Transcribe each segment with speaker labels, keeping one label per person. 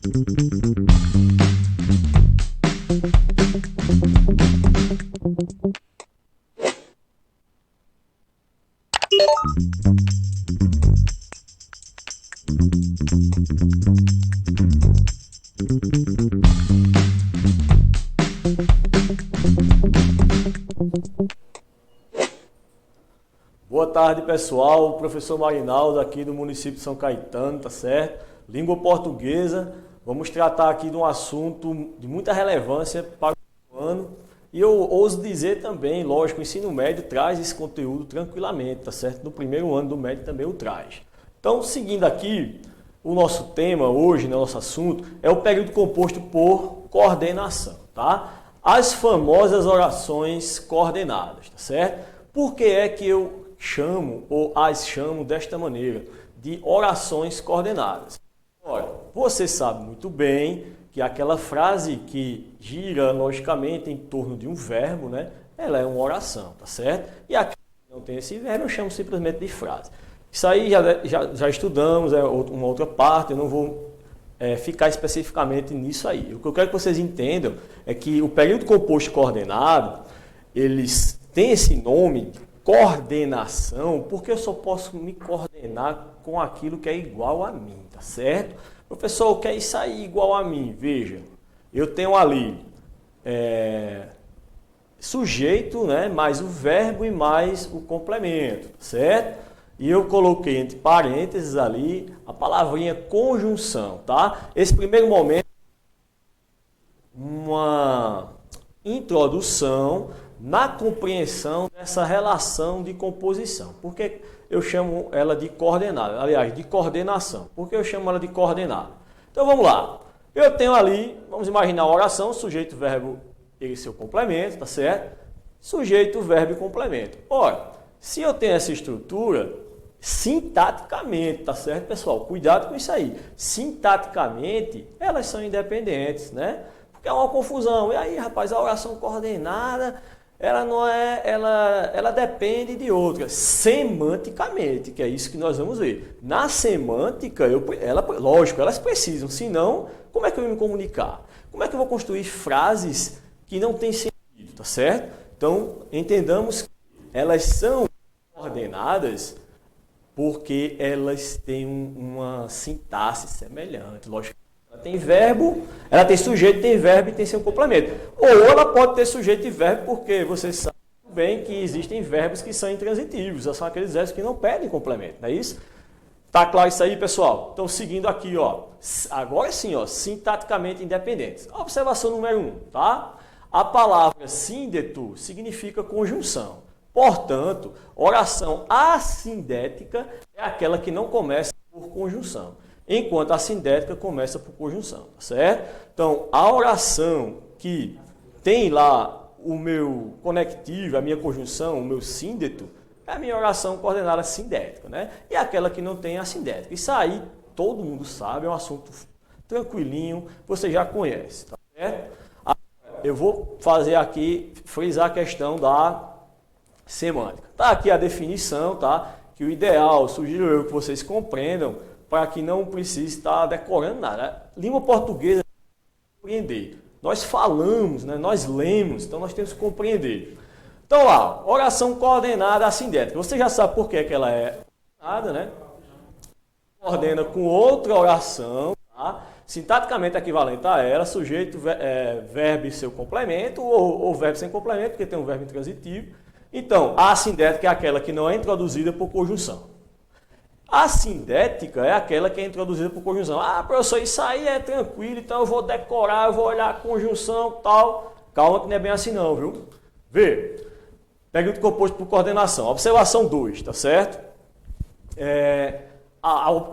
Speaker 1: Boa tarde, pessoal. O professor Marinaldo aqui do município de São Caetano, tá certo? Língua portuguesa. Vamos tratar aqui de um assunto de muita relevância para o ano. E eu ouso dizer também, lógico, o ensino médio traz esse conteúdo tranquilamente, tá certo? No primeiro ano do médio também o traz. Então, seguindo aqui, o nosso tema hoje, né, nosso assunto, é o período composto por coordenação, tá? As famosas orações coordenadas, tá certo? Por que é que eu chamo ou as chamo desta maneira, de orações coordenadas? Ora, você sabe muito bem que aquela frase que gira logicamente em torno de um verbo, né? Ela é uma oração, tá certo? E aqui não tem esse verbo, eu chamo simplesmente de frase. Isso aí já estudamos, é uma outra parte, eu não vou ficar especificamente nisso aí. O que eu quero que vocês entendam é que o período composto coordenado, eles têm esse nome de coordenação, porque eu só posso me coordenar com aquilo que é igual a mim, tá certo? Professor, o que é isso aí igual a mim? Veja, eu tenho ali sujeito, né, mais o verbo e mais o complemento, certo? E eu coloquei entre parênteses ali a palavrinha conjunção, tá? Esse primeiro momento, uma introdução na compreensão dessa relação de composição. Por que eu chamo ela de coordenada? Aliás, de coordenação. Por que eu chamo ela de coordenada? Então vamos lá. Eu tenho ali, vamos imaginar a oração, sujeito, verbo e seu complemento, tá certo? Sujeito, verbo e complemento. Ora, se eu tenho essa estrutura, sintaticamente, tá certo, pessoal? Cuidado com isso aí. Sintaticamente, elas são independentes, né? Porque é uma confusão. E aí, rapaz, a oração coordenada, ela não é, ela depende de outra. Semanticamente, que é isso que nós vamos ver. Na semântica, lógico, elas precisam. Senão, como é que eu vou me comunicar? Como é que eu vou construir frases que não têm sentido, tá certo? Então, entendamos que elas são coordenadas porque elas têm uma sintaxe semelhante. Lógico, ela tem verbo, ela tem sujeito, tem verbo e tem seu complemento. Ou ela pode ter sujeito e verbo, porque você sabe bem que existem verbos que são intransitivos, são aqueles verbos que não pedem complemento, não é isso? Tá claro isso aí, pessoal? Então, seguindo aqui, ó, agora sim, ó, sintaticamente independentes. Observação número 1, tá? A palavra síndeto significa conjunção. Portanto, oração assindética é aquela que não começa por conjunção, enquanto a sindética começa por conjunção, tá certo? Então, a oração que tem lá o meu conectivo, a minha conjunção, o meu síndeto, é a minha oração coordenada sindética, né? E aquela que não tem a sindética. Isso aí todo mundo sabe, é um assunto tranquilinho, você já conhece, tá certo? Eu vou fazer aqui, frisar a questão da semântica. Tá aqui a definição, tá? Que o ideal, sugiro eu que vocês compreendam, para que não precise estar decorando nada. Língua portuguesa é compreender. Nós falamos, né? Nós lemos, então nós temos que compreender. Então lá, oração coordenada assindética. Você já sabe por que ela é coordenada, né? Coordena com outra oração, tá? Sintaticamente equivalente a ela, sujeito, verbo e seu complemento, ou verbo sem complemento, porque tem um verbo intransitivo. Então, a assindética é aquela que não é introduzida por conjunção. A sindética é aquela que é introduzida por conjunção. Ah, professor, isso aí é tranquilo, então eu vou decorar, eu vou olhar a conjunção e tal. Calma que não é bem assim não, viu? Vê. Período composto por coordenação. Observação 2, tá certo?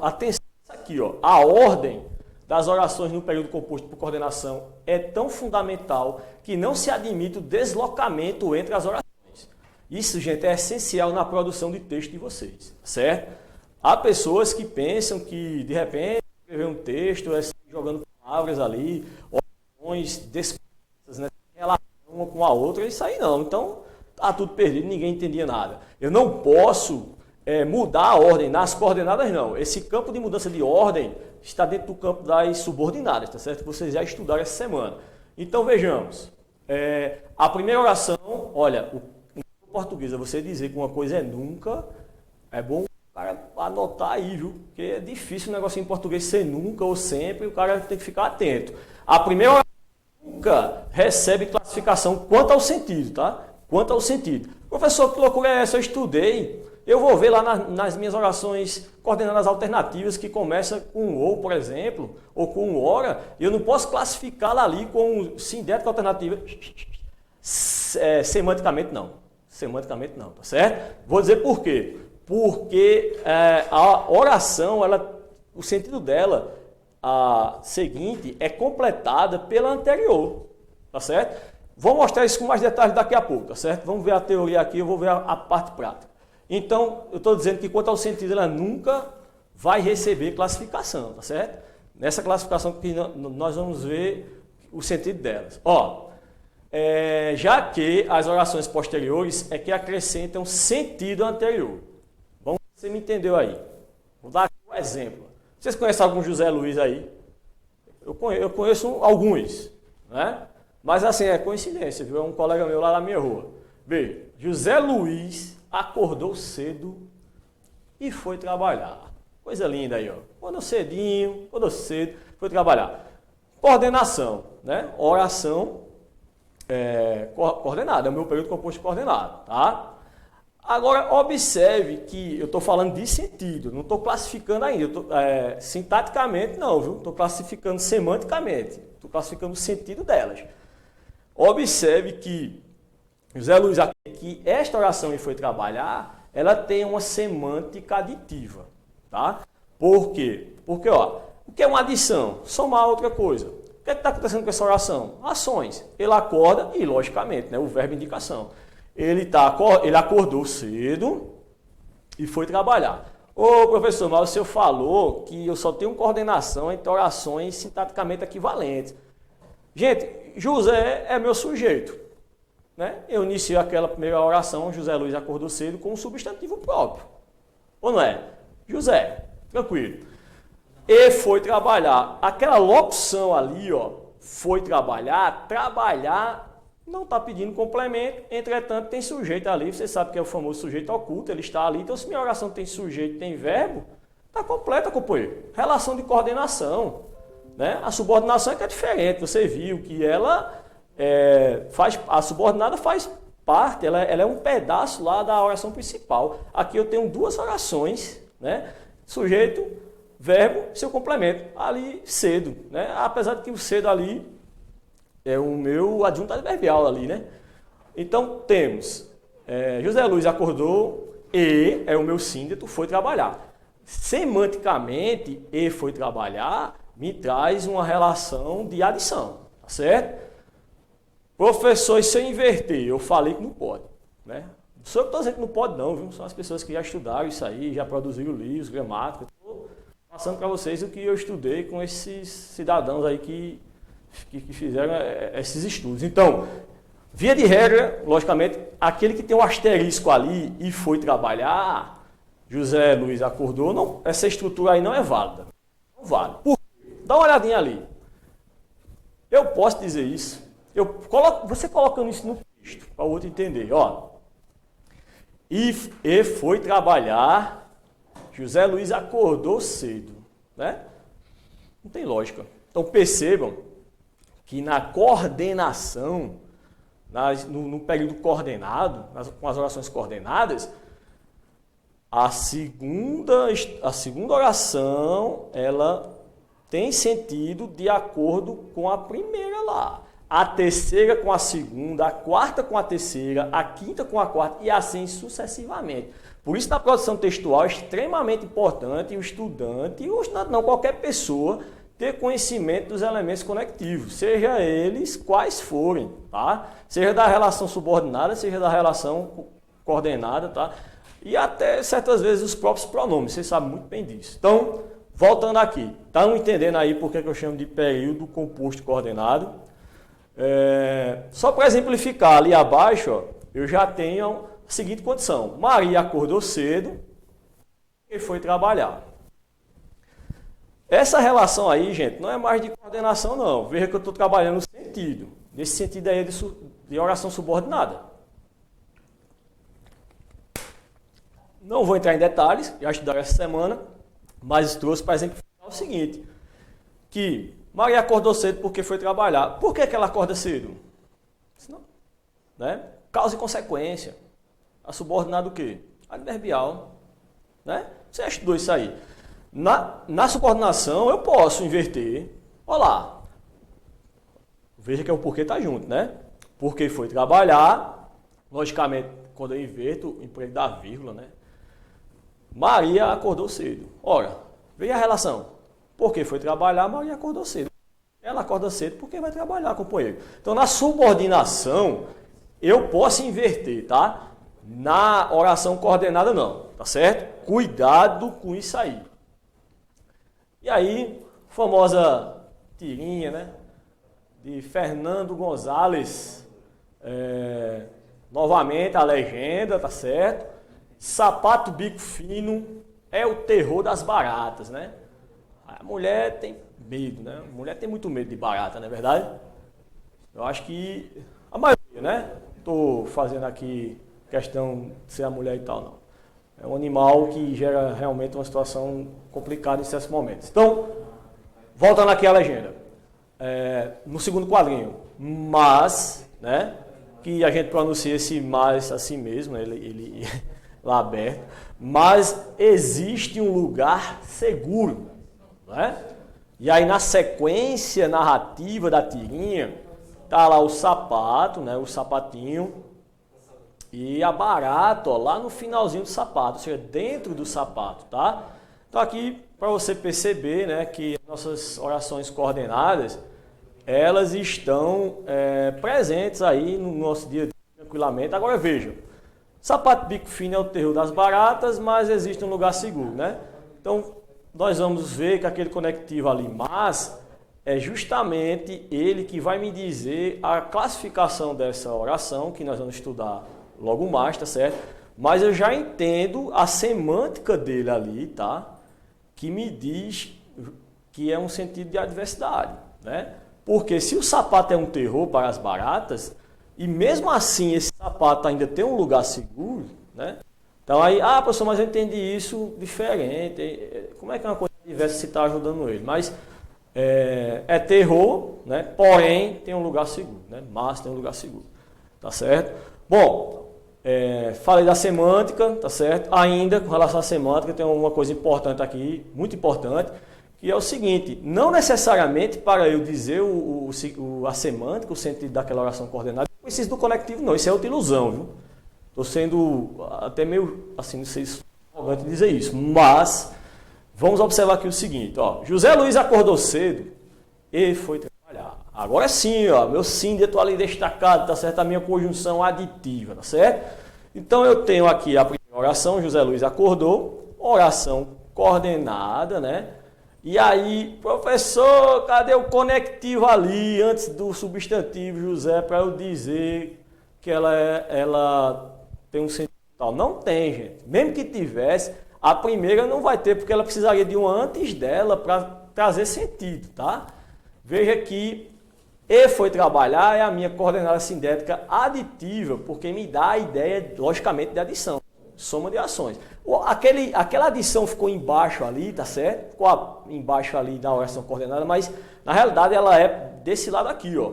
Speaker 1: Atenção aqui, ó. A ordem das orações no período composto por coordenação é tão fundamental que não se admite o deslocamento entre as orações. Isso, gente, é essencial na produção de texto de vocês, certo? Há pessoas que pensam que, de repente, escrever um texto é jogando palavras ali, orações desconexas, né, em relação uma com a outra, isso aí não. Então, tá tudo perdido, ninguém entendia nada. Eu não posso mudar a ordem nas coordenadas, não. Esse campo de mudança de ordem está dentro do campo das subordinadas, tá certo? Vocês já estudaram essa semana. Então, vejamos. A primeira oração, olha, em português, você dizer que uma coisa é nunca, é bom o cara anotar aí, viu? Porque é difícil o negócio em português ser nunca ou sempre, o cara tem que ficar atento. A primeira oração nunca recebe classificação quanto ao sentido, tá? Quanto ao sentido. Professor, que loucura é essa? Eu estudei. Eu vou ver lá nas minhas orações coordenadas alternativas que começa com ou, por exemplo, ou com ora, eu não posso classificá-la ali com sindética alternativa. Semanticamente não. Semanticamente não, tá certo? Vou dizer por quê. Porque a oração, o sentido dela, a seguinte, é completada pela anterior, tá certo? Vou mostrar isso com mais detalhes daqui a pouco, tá certo? Vamos ver a teoria aqui, eu vou ver a parte prática. Então, eu estou dizendo que quanto ao sentido, ela nunca vai receber classificação, tá certo? Nessa classificação que nós vamos ver o sentido delas. Já que as orações posteriores é que acrescentam sentido anterior. Vamos ver se você me entendeu aí. Vou dar aqui um exemplo. Vocês conhecem algum José Luiz aí? Eu conheço alguns, né? Mas assim, é coincidência, viu? É um colega meu lá na minha rua. Veja, José Luiz acordou cedo e foi trabalhar. Coisa linda aí, ó. Acordou cedo, foi trabalhar. Coordenação, né? Oração coordenada, é o meu período composto coordenado, tá? Agora, observe que eu estou falando de sentido, não estou classificando ainda, sintaticamente não, viu? Estou classificando semanticamente, estou classificando o sentido delas. Observe que José Luiz, que esta oração e foi trabalhar, ela tem uma semântica aditiva, tá? Por quê? Porque, o que é uma adição? Somar outra coisa. O que está acontecendo com essa oração? Ações. Ele acorda e, logicamente, né, o verbo indicação. Ele acordou cedo e foi trabalhar. Ô, professor, mas o senhor falou que eu só tenho coordenação entre orações sintaticamente equivalentes. Gente, José é meu sujeito. Né? Eu inicio aquela primeira oração, José Luiz acordou cedo, com um substantivo próprio. Ou não é? José, tranquilo. E foi trabalhar. Aquela locução ali, foi trabalhar, não está pedindo complemento, entretanto tem sujeito ali, você sabe que é o famoso sujeito oculto, ele está ali, então se minha oração tem sujeito, tem verbo, está completa, companheiro. Relação de coordenação. Né? A subordinação é que é diferente, você viu que ela... a subordinada faz parte, ela é um pedaço lá da oração principal. Aqui eu tenho duas orações, né? Sujeito, verbo, seu complemento, ali cedo, né? Apesar de que o cedo ali é o meu adjunto adverbial ali, né? Então temos José Luiz acordou e é o meu síndeto, foi trabalhar. Semanticamente, e foi trabalhar me traz uma relação de adição, tá certo? Professor, e se eu inverter? Eu falei que não pode. Né? Só eu estou dizendo que não pode não, viu? São as pessoas que já estudaram isso aí, já produziram livros, gramática. Estou passando para vocês o que eu estudei com esses cidadãos aí que fizeram esses estudos. Então, via de regra, logicamente, aquele que tem um asterisco ali e foi trabalhar, José Luiz acordou, não, essa estrutura aí não é válida. Não vale. Por quê? Dá uma olhadinha ali. Eu posso dizer isso. Você colocando isso no texto, para o outro entender. E foi trabalhar, José Luiz acordou cedo. Né? Não tem lógica. Então percebam que na coordenação, no período coordenado, com as orações coordenadas, a segunda oração, ela tem sentido de acordo com a primeira lá. A terceira com a segunda, a quarta com a terceira, a quinta com a quarta e assim sucessivamente. Por isso, na produção textual é extremamente importante o estudante, não, qualquer pessoa, ter conhecimento dos elementos conectivos, seja eles quais forem, tá? Seja da relação subordinada, seja da relação coordenada, tá? E até certas vezes os próprios pronomes, vocês sabem muito bem disso. Então, voltando aqui, estão entendendo aí por que eu chamo de período composto coordenado? Só para exemplificar, ali abaixo, eu já tenho a seguinte condição. Maria acordou cedo porque foi trabalhar. Essa relação aí, gente, não é mais de coordenação, não. Veja que eu estou trabalhando no sentido. Nesse sentido aí de oração subordinada. Não vou entrar em detalhes, já estudaram essa semana, mas trouxe para exemplificar o seguinte, que Maria acordou cedo porque foi trabalhar. Por que ela acorda cedo? Não, né? Causa e consequência. A subordinada o quê? Adverbial. Né? Você estudou isso aí. Na subordinação, eu posso inverter. Olha lá. Veja que é o porquê está junto, né? Porque foi trabalhar. Logicamente, quando eu inverto, o emprego da vírgula, né? Maria acordou cedo. Ora, veja a relação. Porque foi trabalhar, Maria acordou cedo. Ela acorda cedo porque vai trabalhar, companheiro. Então, na subordinação, eu posso inverter, tá? Na oração coordenada, não. Tá certo? Cuidado com isso aí. E aí, famosa tirinha, né? De Fernando Gonzalez. Novamente a legenda, tá certo? Sapato bico fino é o terror das baratas, né? A mulher tem medo, né? A mulher tem muito medo de barata, não é verdade? Eu acho que a maioria, né? Estou fazendo aqui questão de ser a mulher e tal, não. É um animal que gera realmente uma situação complicada em certos momentos. Então, voltando aqui à legenda. No segundo quadrinho, mas, né? Que a gente pronuncia esse mas assim mesmo, ele lá aberto. Mas existe um lugar seguro, né? E aí na sequência narrativa da tirinha, tá lá o sapato, né? O sapatinho. E a barata, ó, lá no finalzinho do sapato, ou seja, dentro do sapato, tá? Então aqui, para você perceber, né, que nossas orações coordenadas, elas estão presentes aí no nosso dia a dia, tranquilamente. Agora veja, sapato bico fino é o terror das baratas, mas existe um lugar seguro, né? Então, nós vamos ver que aquele conectivo ali, mas, é justamente ele que vai me dizer a classificação dessa oração, que nós vamos estudar logo mais, tá certo? Mas eu já entendo a semântica dele ali, tá? Que me diz que é um sentido de adversidade, né? Porque se o sapato é um terror para as baratas, e mesmo assim esse sapato ainda tem um lugar seguro, né? Então aí, professor, mas eu entendi isso diferente. Como é que é uma coisa diversa se está ajudando ele? Mas é terror, né? Porém tem um lugar seguro, né? Mas tem um lugar seguro, tá certo? Bom, falei da semântica, tá certo? Ainda com relação à semântica, tem uma coisa importante aqui, muito importante, que é o seguinte, não necessariamente para eu dizer a semântica, o sentido daquela oração coordenada, eu preciso do conectivo, não, isso é outra ilusão, viu? Estou sendo até meio, assim, não sei se é arrogante dizer isso, mas vamos observar aqui o seguinte, ó, José Luiz acordou cedo e foi trabalhar. Agora sim, ó, meu síndico ali destacado, tá certo? A minha conjunção aditiva, tá certo? Então eu tenho aqui a primeira oração, José Luiz acordou, oração coordenada, né? E aí, professor, cadê o conectivo ali antes do substantivo José para eu dizer que ela tem um sentido tal? Não tem, gente. Mesmo que tivesse, a primeira não vai ter, porque ela precisaria de uma antes dela para trazer sentido, tá? Veja que e foi trabalhar é a minha coordenada sindética aditiva, porque me dá a ideia, logicamente, de adição, soma de ações. Aquela adição ficou embaixo ali, tá certo? Ficou embaixo ali da oração coordenada, mas na realidade ela é desse lado aqui, ó.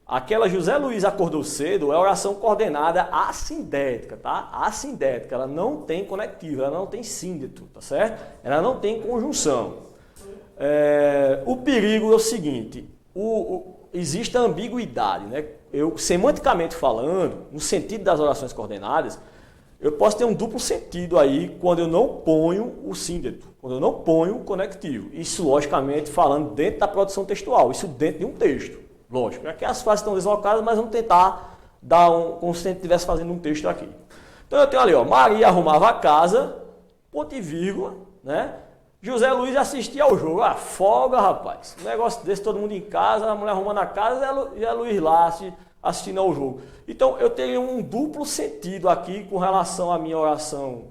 Speaker 1: Aquela José Luiz acordou cedo é oração coordenada assindética, tá? Assindética, ela não tem conectivo, ela não tem síndeto, tá certo? Ela não tem conjunção. O perigo é o seguinte, existe a ambiguidade, né? Semanticamente falando, no sentido das orações coordenadas, eu posso ter um duplo sentido aí quando eu não ponho o síndeto, quando eu não ponho o conectivo. Isso, logicamente, falando dentro da produção textual, isso dentro de um texto. Lógico, aqui as frases estão deslocadas, mas vamos tentar dar como se a gente estivesse fazendo um texto aqui. Então eu tenho ali, ó, Maria arrumava a casa, ponto e vírgula, né? José Luiz assistia ao jogo. Folga, rapaz. Um negócio desse, todo mundo em casa, a mulher arrumando a casa, José Luiz lá assistindo ao jogo. Então, eu teria um duplo sentido aqui com relação à minha oração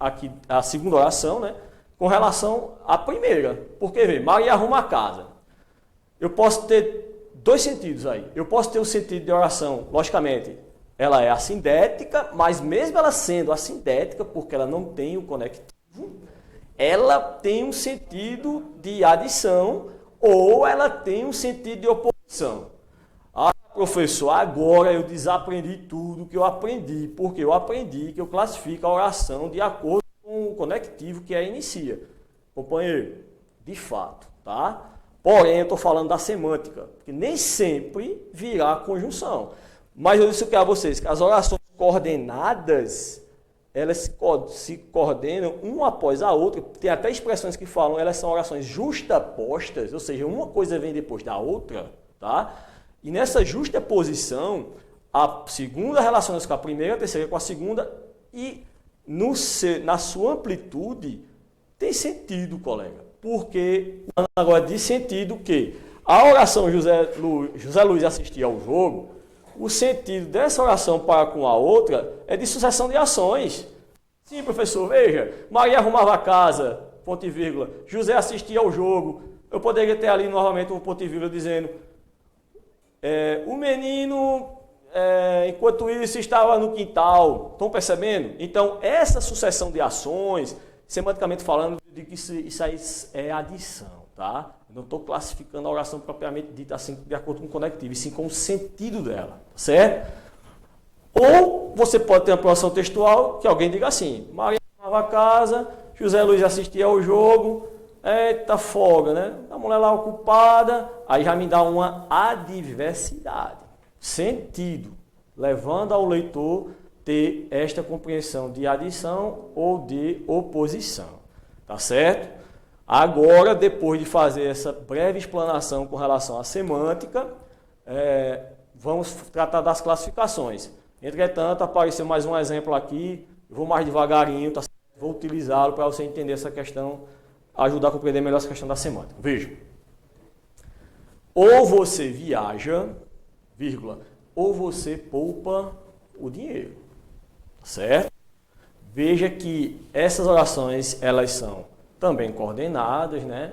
Speaker 1: aqui a segunda oração, né? Com relação à primeira. Porque, vê, Maria arruma a casa. Eu posso ter dois sentidos aí. Eu posso ter um sentido de oração, logicamente, ela é assindética, mas mesmo ela sendo assindética, porque ela não tem o conectivo, ela tem um sentido de adição ou ela tem um sentido de oposição. Ah, professor, agora eu desaprendi tudo que eu aprendi, porque eu aprendi que eu classifico a oração de acordo com o conectivo que a inicia. Companheiro, de fato, tá? Porém, eu estou falando da semântica, que nem sempre virá conjunção. Mas eu disse o que a vocês, que as orações coordenadas, elas se coordenam uma após a outra. Tem até expressões que falam, elas são orações justapostas, ou seja, uma coisa vem depois da outra, tá? E nessa justaposição, a segunda relaciona-se com a primeira, a terceira com a segunda, e na sua amplitude tem sentido, colega. Porque agora diz sentido que a oração José Luiz assistia ao jogo, o sentido dessa oração para com a outra é de sucessão de ações. Sim, professor, veja, Maria arrumava a casa, ponto e vírgula, José assistia ao jogo. Eu poderia ter ali novamente um ponto e vírgula dizendo, o menino, enquanto isso, estava no quintal. Estão percebendo? Então, essa sucessão de ações, semanticamente falando, de que isso aí é adição, tá? Eu não estou classificando a oração propriamente dita assim, de acordo com o conectivo, e sim com o sentido dela, certo? Ou você pode ter uma provação textual que alguém diga assim, Maria arrumava a casa, José Luiz assistia ao jogo, eita folga, né? A mulher lá ocupada, aí já me dá uma adversidade, sentido, levando ao leitor ter esta compreensão de adição ou de oposição, tá certo? Agora, depois de fazer essa breve explanação com relação à semântica, vamos tratar das classificações. Entretanto, apareceu mais um exemplo aqui, eu vou mais devagarinho, tá? Vou utilizá-lo para você entender essa questão, ajudar a compreender melhor essa questão da semântica. Veja, ou você viaja, vírgula, ou você poupa o dinheiro, certo? Veja que essas orações, elas são também coordenadas, né?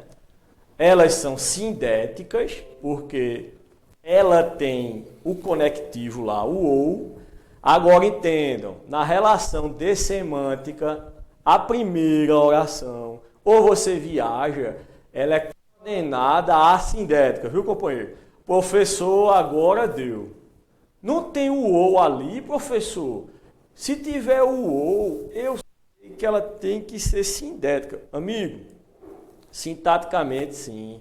Speaker 1: Elas são sindéticas, porque ela tem o conectivo lá, o ou. Agora entendam, na relação de semântica, a primeira oração, ou você viaja, ela é coordenada assindética, viu, companheiro? Professor, agora deu. Não tem o ou ali, professor. Se tiver o ou, eu sei que ela tem que ser sindética. Amigo, sintaticamente sim,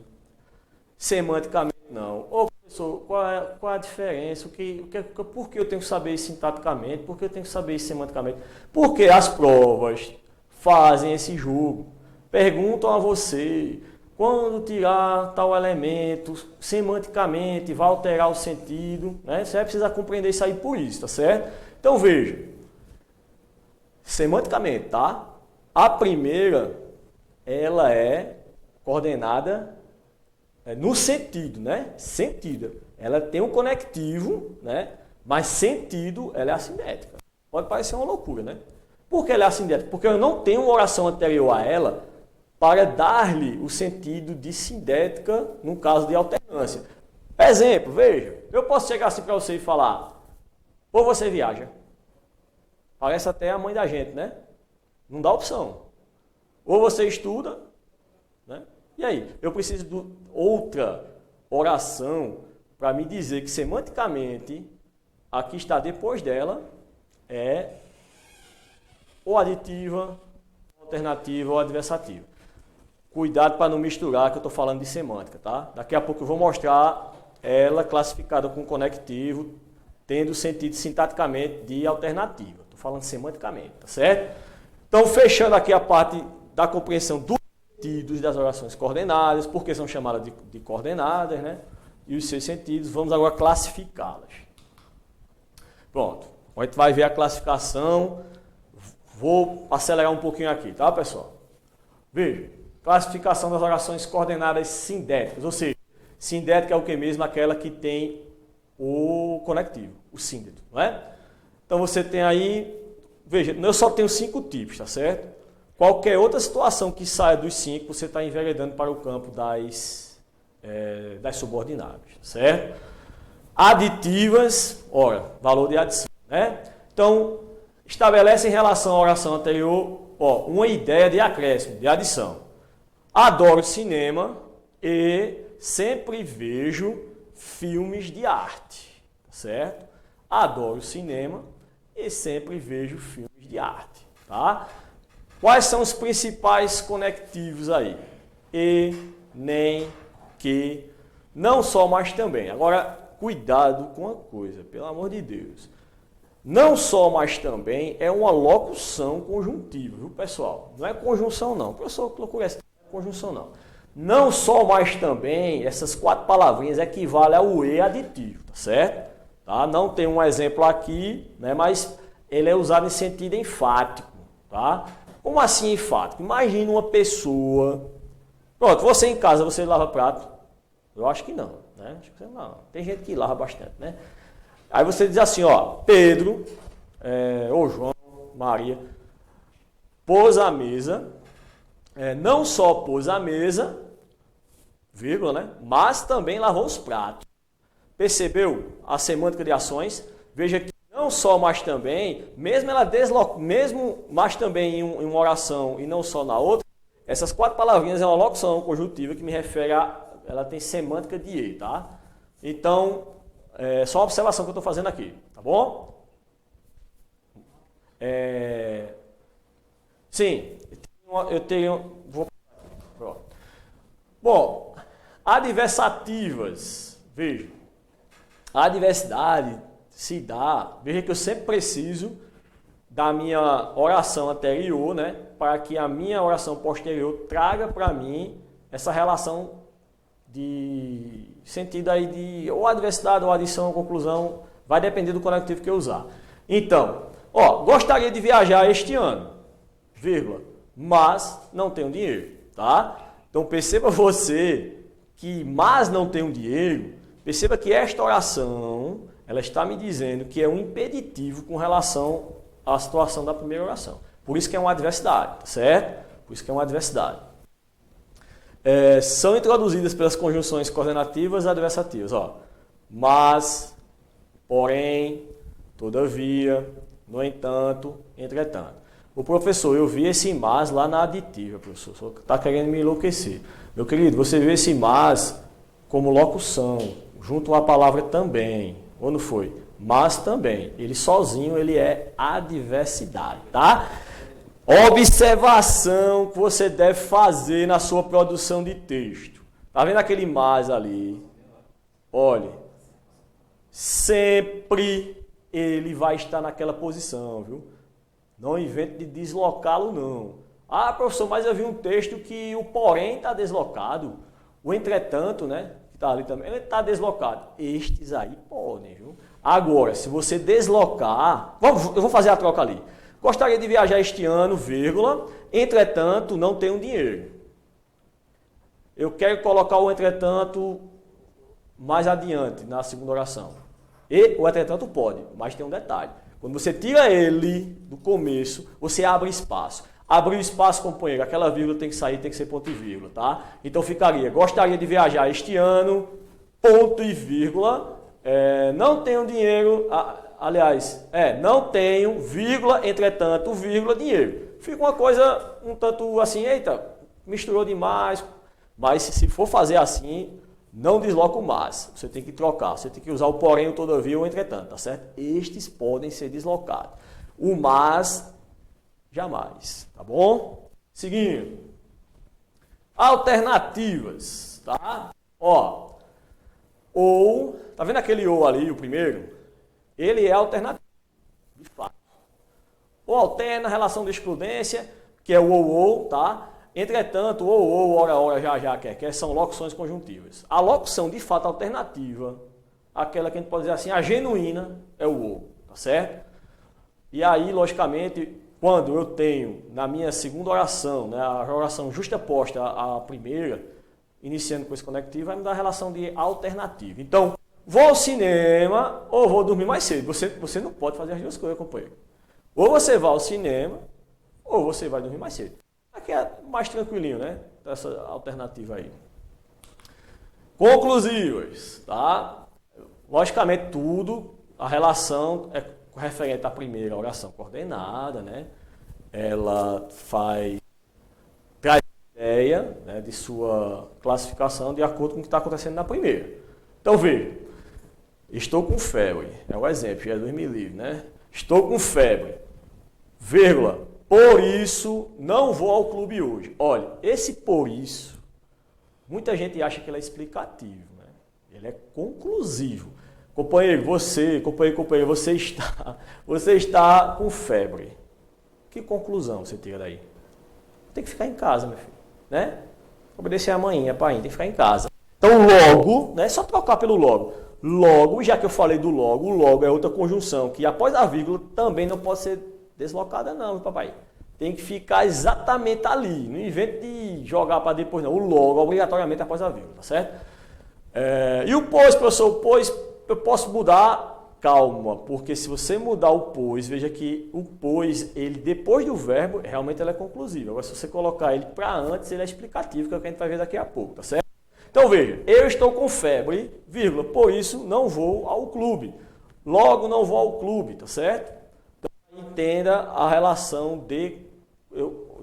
Speaker 1: semanticamente não. Ô, professor, qual é a diferença? Por que eu tenho que saber isso sintaticamente? Por que eu tenho que saber isso semanticamente? Porque as provas fazem esse jogo. Perguntam a você, quando tirar tal elemento, semanticamente, vai alterar o sentido, né? Você vai precisar compreender isso aí por isso, tá certo? Então veja, semanticamente, tá? A primeira, ela é coordenada no sentido, né? Sentido. Ela tem um conectivo, né? Mas sentido, ela é assindética. Pode parecer uma loucura, né? Por que ela é assindética? Porque eu não tenho uma oração anterior a ela para dar-lhe o sentido de sindética no caso de alternância. Exemplo, veja, eu posso chegar assim para você e falar, ou você viaja. Parece até a mãe da gente, né? Não dá opção. Ou você estuda, né? E aí? Eu preciso de outra oração para me dizer que semanticamente a que está depois dela é ou aditiva, alternativa ou adversativa. Cuidado para não misturar, que eu estou falando de semântica, tá? Daqui a pouco eu vou mostrar ela classificada com conectivo, tendo sentido sintaticamente de alternativa. Estou falando semanticamente, tá certo? Então, fechando aqui a parte da compreensão dos sentidos das orações coordenadas, porque são chamadas de coordenadas, né? E os seus sentidos, vamos agora classificá-las. Pronto, a gente vai ver a classificação. Vou acelerar um pouquinho aqui, tá, pessoal? Veja, classificação das orações coordenadas sindéticas, ou seja, sindética é o que mesmo? Aquela que tem o conectivo, o síndeto, não é? Então você tem aí veja, eu só tenho 5 tipos, tá certo? Qualquer outra situação que saia dos 5, você está enveredando para o campo das subordinadas, certo? Aditivas, ora, valor de adição, né? Então, estabelece em relação à oração anterior, uma ideia de acréscimo, de adição. Adoro cinema e sempre vejo filmes de arte, certo? Adoro cinema e sempre vejo filmes de arte, tá? Quais são os principais conectivos aí? E, nem, que, não só, mas também. Agora, cuidado com uma coisa, pelo amor de Deus. Não só, mas também é uma locução conjuntiva, viu, pessoal? Não é conjunção, não. O professor procura essa conjunção, não. Não só, mas também, essas 4 palavrinhas equivalem ao e aditivo, tá certo? Tá? Não tem um exemplo aqui, né, mas ele é usado em sentido enfático, tá? Como assim enfático? Imagina uma pessoa... Pronto, você em casa, você lava prato? Eu acho que não, né? Acho que não. Tem gente que lava bastante, né? Aí você diz assim, Pedro, ou João, Maria, pôs a mesa, não só pôs a mesa, vírgula, né? Mas também lavou os pratos. Percebeu a semântica de ações? Veja que não só, mas também, mesmo ela mesmo mas também em uma oração e não só na outra, essas 4 palavrinhas é uma locução conjuntiva que me refere ela tem semântica de e, tá? Então, só uma observação que eu estou fazendo aqui, tá bom? Sim, eu tenho... Pronto. Bom, adversativas, veja, a adversidade se dá, veja que eu sempre preciso da minha oração anterior, né, para que a minha oração posterior traga para mim essa relação de sentido aí de ou adversidade ou adição ou conclusão, vai depender do conectivo que eu usar. Então, gostaria de viajar este ano, vírgula, mas não tenho dinheiro, tá? Então perceba você que mas não tenho dinheiro, perceba que esta oração, ela está me dizendo que é um impeditivo com relação à situação da primeira oração. Por isso que é uma adversidade, tá certo? Por isso que é uma adversidade. São introduzidas pelas conjunções coordenativas e adversativas. Mas, porém, todavia, no entanto, entretanto. O professor, eu vi esse mas lá na aditiva, professor. Só está querendo me enlouquecer. Meu querido, você viu esse mas como locução, junto à palavra também. Ou não foi? Mas também. Ele sozinho, ele é adversidade, tá? Observação que você deve fazer na sua produção de texto. Tá vendo aquele mas ali? Olha, sempre ele vai estar naquela posição, viu? Não invente de deslocá-lo, não. Ah, professor, mas eu vi um texto que o porém está deslocado. O entretanto, né? Que está ali também, ele está deslocado. Estes aí podem, viu? Agora, se você deslocar... eu vou fazer a troca ali. Gostaria de viajar este ano, vírgula, entretanto, não tenho dinheiro. Eu quero colocar o entretanto mais adiante, na segunda oração. E o entretanto pode, mas tem um detalhe. Quando você tira ele do começo, você abre espaço. Abriu espaço, companheiro, aquela vírgula tem que sair, tem que ser ponto e vírgula, tá? Então ficaria, gostaria de viajar este ano, ponto e vírgula, não tenho dinheiro... não tenho, vírgula, entretanto, vírgula, dinheiro. Fica uma coisa um tanto assim, eita, misturou demais. Mas se for fazer assim, não desloca o mas. Você tem que trocar, você tem que usar o porém, o todavia ou o entretanto, tá certo? Estes podem ser deslocados. O mas, jamais, tá bom? Seguindo. Alternativas, tá? Ou, tá vendo aquele ou ali, o primeiro? Ele é alternativo, de fato. Ou alterna, relação de excludência, que é o ou, tá? Entretanto, ou, ora, já, quer, são locuções conjuntivas. A locução, de fato, alternativa, aquela que a gente pode dizer assim, a genuína, é o ou, tá certo? E aí, logicamente, quando eu tenho, na minha segunda oração, né, a oração justaposta à primeira, iniciando com esse conectivo, vai me dar a relação de alternativa. Então, vou ao cinema ou vou dormir mais cedo. Você não pode fazer as duas coisas, companheiro. Ou você vai ao cinema, ou você vai dormir mais cedo. Aqui é mais tranquilinho, né? Essa alternativa aí. Conclusivas, tá? Logicamente tudo, a relação é referente à primeira oração coordenada, né? Ela traz ideia, né, de sua classificação de acordo com o que está acontecendo na primeira. Então veja, estou com febre, é um exemplo, Jesus me livre, né? Estou com febre, vírgula, por isso não vou ao clube hoje. Olha, esse por isso, muita gente acha que ele é explicativo, né? Ele é conclusivo. Companheiro, companheiro, você está com febre. Que conclusão você tira daí? Tem que ficar em casa, meu filho, né? Obedecer a mãe, pai, tem que ficar em casa. Então, logo, né? Só trocar pelo logo. Logo, já que eu falei do logo, o logo é outra conjunção que após a vírgula também não pode ser deslocada não, papai. Tem que ficar exatamente ali. Não invente de jogar para depois não. O logo obrigatoriamente após a vírgula, tá certo? E o pois, professor, o pois eu posso mudar. Calma, porque se você mudar o pois, veja que o pois, ele depois do verbo, realmente ele é conclusivo. Agora, se você colocar ele para antes, ele é explicativo, que é o que a gente vai ver daqui a pouco, tá certo? Então, veja, eu estou com febre, vírgula, por isso não vou ao clube. Logo, não vou ao clube, tá certo? Então, entenda a relação de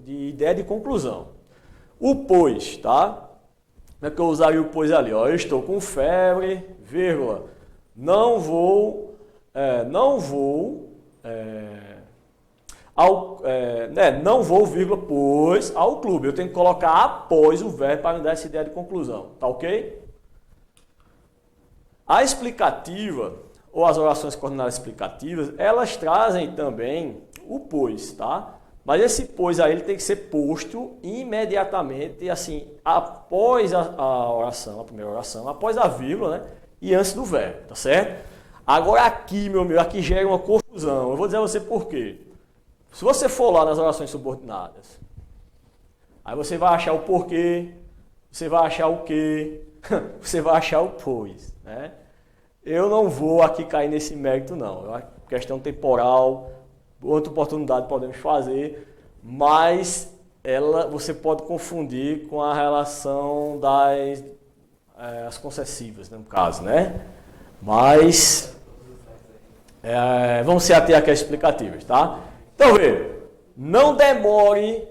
Speaker 1: ideia de conclusão. O pois, tá? Como é que eu usaria o pois ali? Ó, eu estou com febre, vírgula, não vou vírgula, pois, ao clube. Eu tenho que colocar após o verbo para me dar essa ideia de conclusão, tá ok? A explicativa, ou as orações coordenadas explicativas, elas trazem também o pois, tá? Mas esse pois aí ele tem que ser posto imediatamente, assim, após a oração, a primeira oração, após a vírgula, né? E antes do verbo, tá certo? Agora aqui, meu amigo, aqui gera uma confusão. Eu vou dizer a você por quê. Se você for lá nas orações subordinadas, aí você vai achar o porquê, você vai achar o quê, você vai achar o pois, né? Eu não vou aqui cair nesse mérito, não. É uma questão temporal, outra oportunidade podemos fazer, mas você pode confundir com a relação as concessivas, no caso, né? Mas vamos se ater aqui às explicativas, tá? Então, veja, não demore,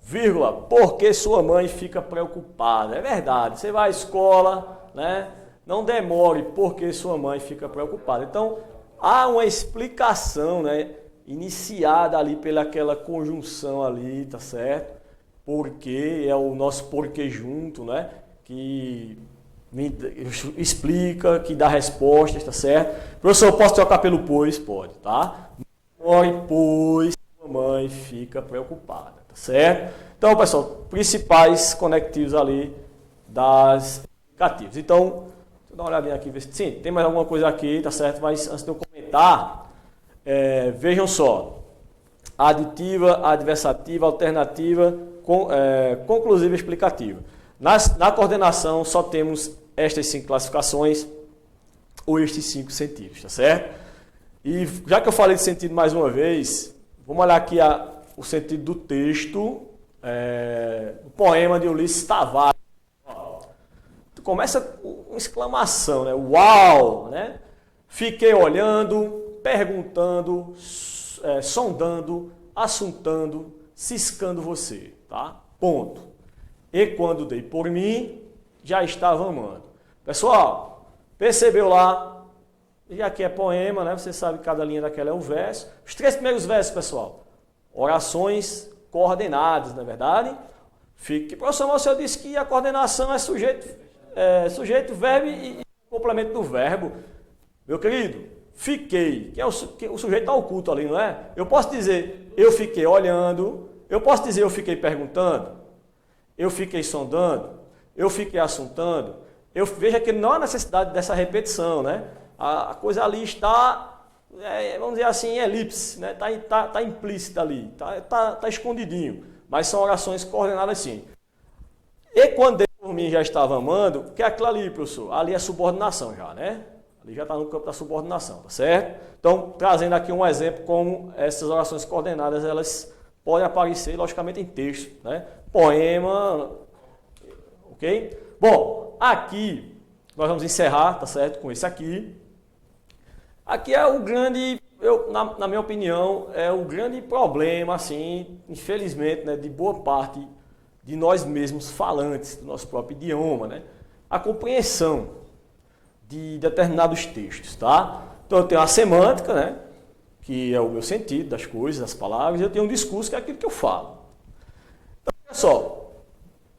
Speaker 1: vírgula, porque sua mãe fica preocupada. É verdade, você vai à escola, né? Não demore, porque sua mãe fica preocupada. Então, há uma explicação, né? Iniciada ali pelaquela conjunção ali, tá certo? Porque é o nosso porquê junto, né? Que explica, que dá respostas, tá certo? Professor, eu posso trocar pelo pois? Pode, tá? Pois sua mãe fica preocupada, tá certo? Então, pessoal, principais conectivos ali das explicativas. Então, deixa eu dar uma olhadinha aqui, ver se sim, tem mais alguma coisa aqui, tá certo? Mas antes de eu comentar, vejam só, aditiva, adversativa, alternativa, conclusiva e explicativa. Na coordenação só temos estas 5 classificações ou estes 5 sentidos, tá certo? E já que eu falei de sentido mais uma vez, vamos olhar aqui o sentido do texto, o poema de Ulisses Tavares. Começa com uma exclamação, né? Uau! Né? Fiquei olhando, perguntando, sondando, assuntando, ciscando você, tá? Ponto. E quando dei por mim, já estava amando. Pessoal, percebeu lá? Já que é poema, né? Você sabe que cada linha daquela é um verso. Os 3 primeiros versos, pessoal, orações coordenadas, não é verdade? Professor, você disse que a coordenação é sujeito, verbo e complemento do verbo. Meu querido, fiquei, que é o sujeito está oculto ali, não é? Eu posso dizer, eu fiquei olhando, eu posso dizer, eu fiquei perguntando, eu fiquei sondando, eu fiquei assuntando. Veja que não há necessidade dessa repetição, né? A coisa ali está, vamos dizer assim, em elipse, né? Tá implícita ali, tá escondidinho, mas são orações coordenadas sim. E quando por mim já estava amando, que é aquilo ali, professor, ali é subordinação já, né? Ali já está no campo da subordinação, tá certo? Então, trazendo aqui um exemplo como essas orações coordenadas, elas podem aparecer, logicamente, em texto, né? Poema, ok? Bom, aqui nós vamos encerrar, tá certo? Com esse aqui. Aqui é o grande, na minha opinião, é o grande problema, assim, infelizmente, né, de boa parte de nós mesmos falantes do nosso próprio idioma, né? A compreensão de determinados textos, tá? Então eu tenho a semântica, né? Que é o meu sentido das coisas, das palavras, e eu tenho um discurso que é aquilo que eu falo. Então, olha só,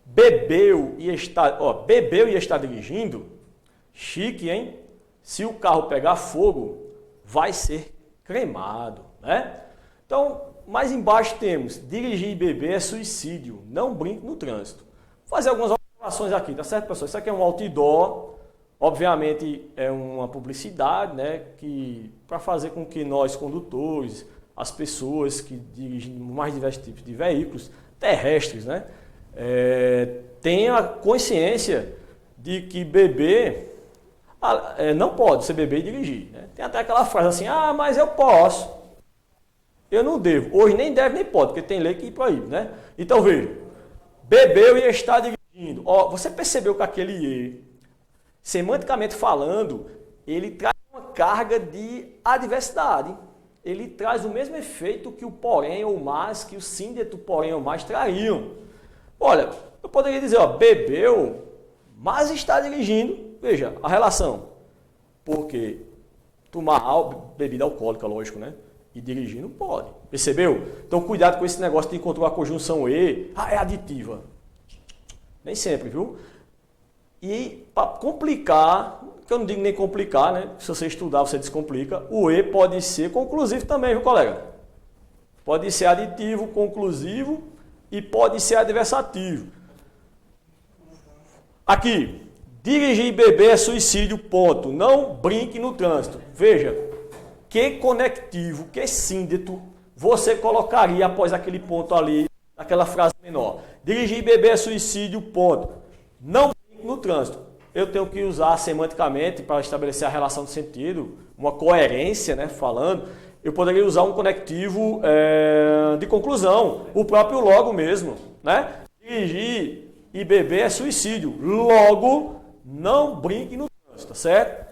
Speaker 1: bebeu e está dirigindo, chique, hein? Se o carro pegar fogo, vai ser cremado, né? Então, mais embaixo temos, dirigir e beber é suicídio, não brinque no trânsito. Vou fazer algumas observações aqui, tá certo, pessoal? Isso aqui é um outdoor, obviamente é uma publicidade, né? Que para fazer com que nós, condutores, as pessoas que dirigem mais diversos tipos de veículos terrestres, né? Tenha consciência de que beber não pode ser beber e dirigir, né? Tem até aquela frase assim, mas eu posso, eu não devo. Hoje nem deve nem pode, porque tem lei que proíbe, né? Então veja, bebeu e está dirigindo. Ó, você percebeu que aquele e, semanticamente falando, ele traz uma carga de adversidade. Ele traz o mesmo efeito que o porém ou mais, que o síndeto porém ou mais trariam. Olha, eu poderia dizer, ó, bebeu, mas está dirigindo. Veja, a relação. Porque tomar bebida alcoólica, lógico, né? E dirigir não pode. Percebeu? Então, cuidado com esse negócio de encontrar a conjunção E. É aditiva. Nem sempre, viu? E para complicar, que eu não digo nem complicar, né? Se você estudar, você descomplica. O E pode ser conclusivo também, viu, colega? Pode ser aditivo, conclusivo e pode ser adversativo. Aqui. Dirigir e beber é suicídio, ponto. Não brinque no trânsito. Veja, que conectivo, que síndeto você colocaria após aquele ponto ali, aquela frase menor. Dirigir e beber é suicídio, ponto. Não brinque no trânsito. Eu tenho que usar semanticamente para estabelecer a relação de sentido, uma coerência, né, falando. Eu poderia usar um conectivo de conclusão, o próprio logo mesmo, né? Dirigir e beber é suicídio. Logo, não brinque no trânsito, tá certo?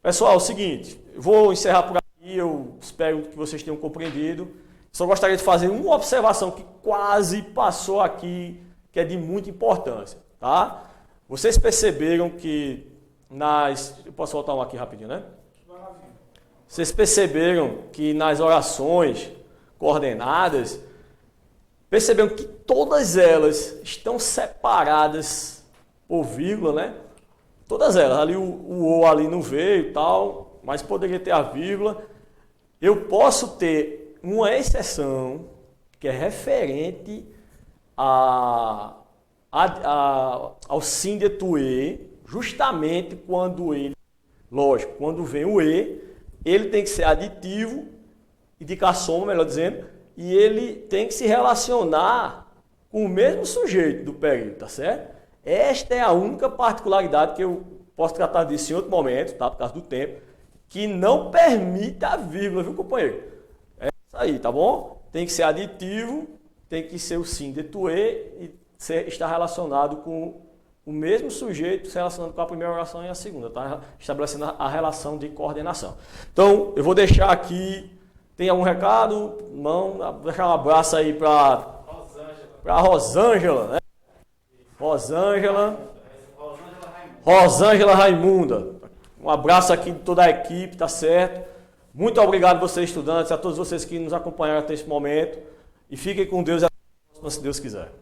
Speaker 1: Pessoal, é o seguinte, eu vou encerrar por aqui, eu espero que vocês tenham compreendido. Só gostaria de fazer uma observação que quase passou aqui, que é de muita importância, tá? Vocês perceberam que eu posso voltar um aqui rapidinho, né? Vocês perceberam que nas orações coordenadas, perceberam que todas elas estão separadas por vírgula, né? Todas elas, ali o ali não veio e tal, mas poderia ter a vírgula. Eu posso ter uma exceção que é referente ao síndeto E, justamente quando ele, lógico, quando vem o E, ele tem que ser aditivo, indicar soma, melhor dizendo, e ele tem que se relacionar com o mesmo sujeito do período, tá certo? Esta é a única particularidade que eu posso tratar disso em outro momento, tá? Por causa do tempo, que não permite a vírgula, viu, companheiro? É isso aí, tá bom? Tem que ser aditivo, tem que ser o síndeto E e estar relacionado com o mesmo sujeito, se relacionando com a primeira oração e a segunda, tá? Estabelecendo a relação de coordenação. Então, eu vou deixar aqui, tem algum recado? Não, vou deixar um abraço aí para Rosângela, né? Rosângela Raimunda. Um abraço aqui de toda a equipe, tá certo? Muito obrigado a vocês, estudantes, a todos vocês que nos acompanharam até esse momento. E fiquem com Deus e até a próxima, se Deus quiser.